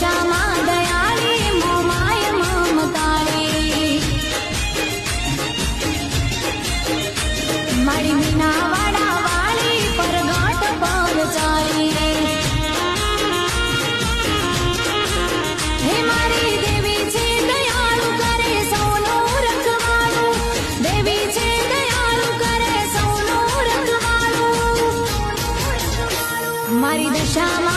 દશામાં દયાળી મોમાય મમતાળી મારી મીનાવાડા વાળી પરગાટ પર ચાલી હે મારી દેવી છે દયાળુ કરે સૌનું રખવાળું દેવી છે દયાળુ કરે સૌનું રખવાળું મારી દશામાં